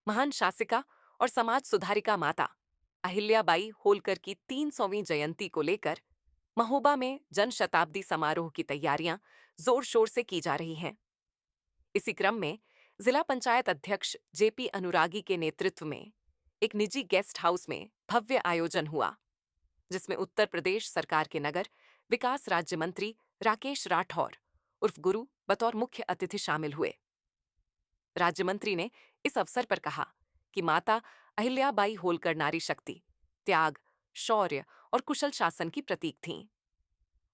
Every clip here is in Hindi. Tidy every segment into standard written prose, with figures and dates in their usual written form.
महान शासिका और समाज सुधारिका माता अहिल्याबाई होलकर की 300वीं जयंती को लेकर महोबा में जन शताब्दी समारोह की तैयारियां जोर शोर से की जा रही हैं। इसी क्रम में जिला पंचायत अध्यक्ष जेपी अनुरागी के नेतृत्व में एक निजी गेस्ट हाउस में भव्य आयोजन हुआ, जिसमें उत्तर प्रदेश सरकार के नगर विकास राज्य मंत्री राकेश राठौर उर्फ गुरु बतौर मुख्य अतिथि शामिल हुए। राज्य मंत्री ने इस अवसर पर कहा कि माता अहिल्याबाई होलकर नारी शक्ति, त्याग, शौर्य और कुशल शासन की प्रतीक थीं।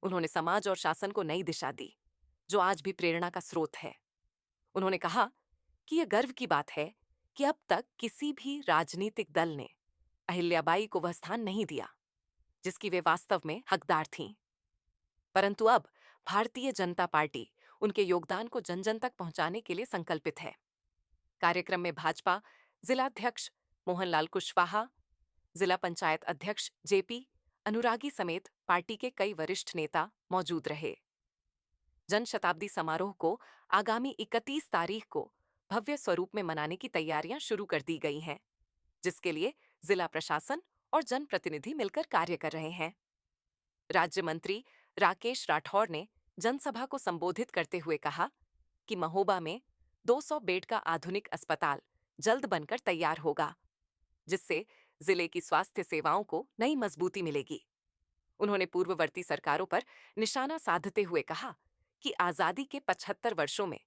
उन्होंने समाज और शासन को नई दिशा दी, जो आज भी प्रेरणा का स्रोत है। उन्होंने कहा कि यह गर्व की बात है कि अब तक किसी भी राजनीतिक दल ने अहिल्याबाई को वह स्थान नहीं दिया जिसकी वे वास्तव में हकदार थीं। परंतु अब भारतीय जनता पार्टी उनके योगदान को जन जन तक पहुंचाने के लिए संकल्पित है। कार्यक्रम में भाजपा जिलाध्यक्ष मोहनलाल कुशवाहा, जिला पंचायत अध्यक्ष जेपी अनुरागी समेत पार्टी के कई वरिष्ठ नेता मौजूद रहे। जन शताब्दी समारोह को आगामी 31 तारीख को भव्य स्वरूप में मनाने की तैयारियां शुरू कर दी गई हैं, जिसके लिए जिला प्रशासन और जनप्रतिनिधि मिलकर कार्य कर रहे हैं। राज्य मंत्री राकेश राठौर ने जनसभा को संबोधित करते हुए कहा कि महोबा में 200 बेड का आधुनिक अस्पताल जल्द बनकर तैयार होगा, जिससे जिले की स्वास्थ्य सेवाओं को नई मजबूती मिलेगी। उन्होंने पूर्ववर्ती सरकारों पर निशाना साधते हुए कहा कि आजादी के 75 वर्षों में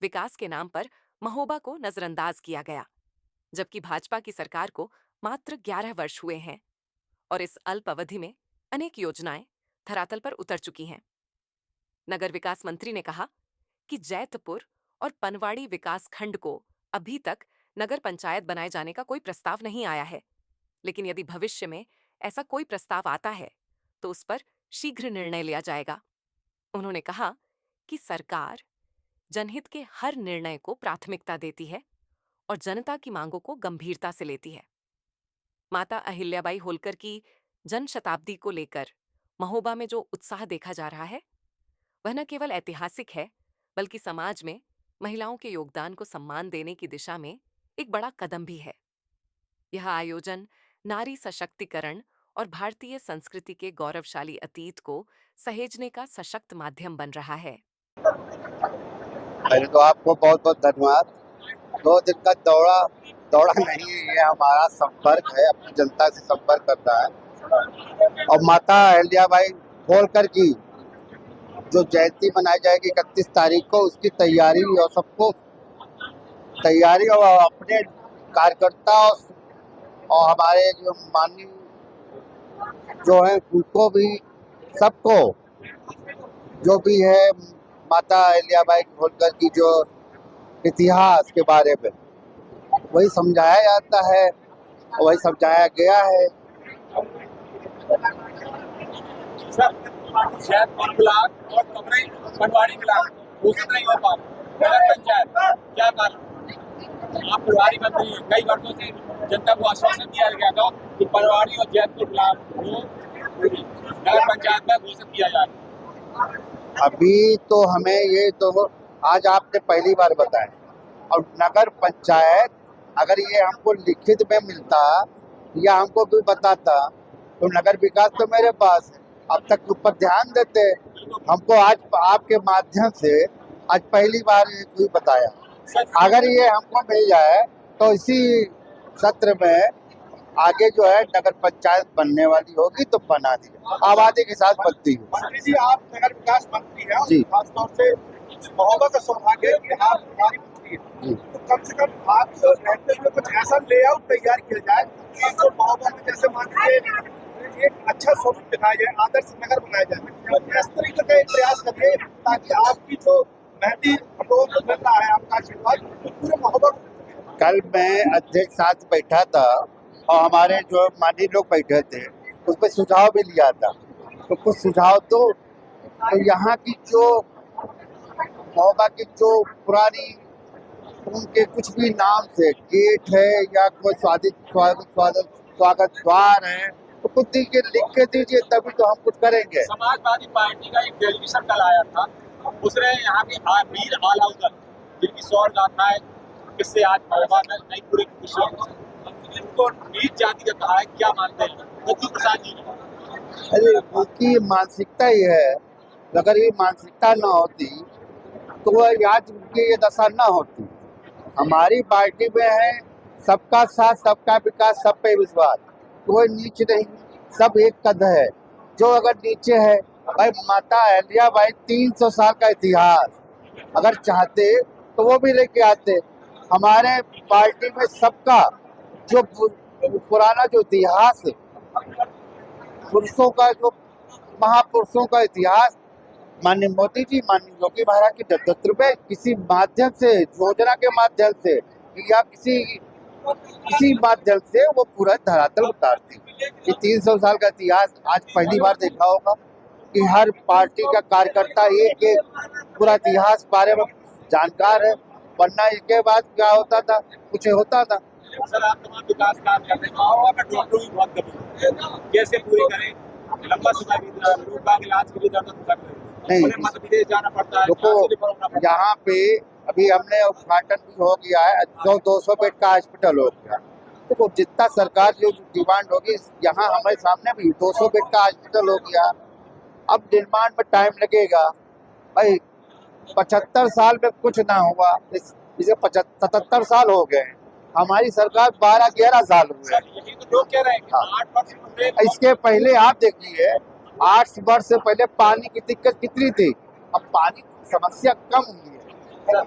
विकास के नाम पर महोबा को नजरअंदाज किया गया, जबकि भाजपा की सरकार को मात्र 11 वर्ष हुए हैं और इस अल्प अवधि में अनेक योजनाएं धरातल पर उतर चुकी हैं। नगर विकास मंत्री ने कहा कि जैतपुर और पनवाड़ी विकास खंड को अभी तक नगर पंचायत बनाए जाने का कोई प्रस्ताव नहीं आया है, लेकिन यदि भविष्य में ऐसा कोई प्रस्ताव आता है तो उस पर शीघ्र निर्णय लिया जाएगा। उन्होंने कहा कि सरकार जनहित के हर निर्णय को प्राथमिकता देती है और जनता की मांगों को गंभीरता से लेती है। माता अहिल्याबाई होलकर की जन शताब्दी को लेकर महोबा में जो उत्साह देखा जा रहा है, वह न केवल ऐतिहासिक है, बल्कि समाज में महिलाओं के योगदान को सम्मान देने की दिशा में एक बड़ा कदम भी है। यह आयोजन नारी सशक्तिकरण और भारतीय संस्कृति के गौरवशाली अतीत को सहेजने का सशक्त माध्यम बन रहा है। पहले तो आपको बहुत बहुत धन्यवाद। 2 दिन का दौड़ा नहीं है, ये हमारा संपर्क है, अपनी जनता से संपर्क करता है। और माता अहिल्याबाई होलकर की जो जयंती मनाई जाएगी 31 तारीख को, उसकी तैयारी और सबको तैयारी और अपने कार्यकर्ता और हमारे जो माननीय जो है उनको भी, सबको जो भी है माता अहिल्याबाई होलकर की जो इतिहास के बारे में वही समझाया जाता है और वही समझाया गया है। जैतपुर ब्लॉक और कमरे पनवाड़ी ब्लॉक घोषित नहीं हो पा नगर पंचायत क्या कारण? आप प्रभारी मंत्री, कई वर्षों से जनता को आश्वासन दिया गया था कि पनवाड़ी और जैतपुर ब्लॉक को नगर पंचायत में घोषित किया जाए। अभी तो हमें ये तो आज आपने पहली बार बताया, और नगर पंचायत अगर ये हमको लिखित में मिलता या हमको भी बताता तो नगर विकास तो मेरे पास है, अब तक ऊपर ध्यान देते। हमको आज आपके माध्यम से आज पहली बार ये कोई बताया। अगर ये हमको मिल जाए तो इसी सत्र में आगे जो है नगर पंचायत बनने वाली होगी तो बना दी, आबादी के साथ बनती है। मंत्री जी, आप नगर विकास मंत्री हैं जी। खासतौर से महोबा का सौभाग्य है कि आप प्रभारी मंत्री हैं, तो कम से कम आप रहते हुए कुछ ऐसा लेआउट तैयार किया जाए कि जो महोबा में जैसे मान लीजिए एक अच्छा स्वरूप दिखाया जाए, आदर्श नगर बनाया जाए। इस तरीके का एक प्रयास करिए ताकि आपकी जो महती हम लोगों को मिल रहा है आपका आशीर्वाद पूरे महोबा को। कल मैं अध्यक्ष साथ बैठा था और हमारे जो माननीय लोग बैठे थे, उसमें सुझाव भी लिया था, तो कुछ सुझाव तो यहाँ की जो महोबा की जो पुरानी उनके कुछ भी नाम से गेट है या कोई स्वागत द्वार है तो कुछ दीजिए, लिख के दीजिए, तभी तो हम कुछ करेंगे। समाजवादी पार्टी का एक डेलीगेशन कल आया था, उसने यहाँ के वीर आलाउद्दीन जिनकी शौर्य गाथाएं किससे आज महोबा में नई पूरी खुशी उनको नीच जाति का कहा है, क्या मानते हैं बद्दू प्रसाद जी ने? अरे उनकी मानसिकता ही है, अगर ये मानसिकता न होती तो वह आज उनकी ये दशा न होती। हमारी पार्टी में है सबका साथ, सबका विकास, सब पे विश्वास, कोई नीच नहीं, सब एक कद है। जो अगर नीचे है भाई, माता अहिल्याबाई 300 साल का इतिहास, अगर चाहते तो वो भी लेके आते। हमारे पार्टी में सबका जो पुराना जो इतिहास है, पुरुषों का जो महापुरुषों का इतिहास, माननीय मोदी जी, माननीय योगी महाराज के नेतृत्व में किसी माध्यम से, योजना के माध्यम से या किसी माध्यम से वो पूरा धरातल उतारती। ये 300 साल का इतिहास आज पहली बार देखा होगा कि हर पार्टी का कार्यकर्ता एक पूरा इतिहास बारे में जानकार है, वरना इसके बाद क्या होता था, कुछ होता था। सर आप तमाम विकास काम करते हैं, महोबा में डॉक्टरों की बहुत कमी है, कैसे पूरी करें? लंबा समय बीत रहा है, लोग बाग इलाज के लिए ज्यादा कर रहे हैं, नहीं, उन्हें मध्य प्रदेश जाना पड़ता है, देखो यहाँ पे अभी हमने उद्घाटन भी हो गया है, 200 बेड का हॉस्पिटल हो गया। देखो जितना सरकार जो डिमांड होगी, यहाँ हमारे सामने भी 200 बेड का हॉस्पिटल हो गया। अब निर्माण में टाइम लगेगा भाई, 75 साल में कुछ ना हुआ, इसे 77 साल हो गए। हमारी सरकार 12-11 साल हुए। यही तो लोग कह रहे हैं कि 8 वर्ष में इसके पहले आप देखिए, 8 वर्ष से पहले पानी की दिक्कत कितनी थी, अब पानी की समस्या कम हुई है।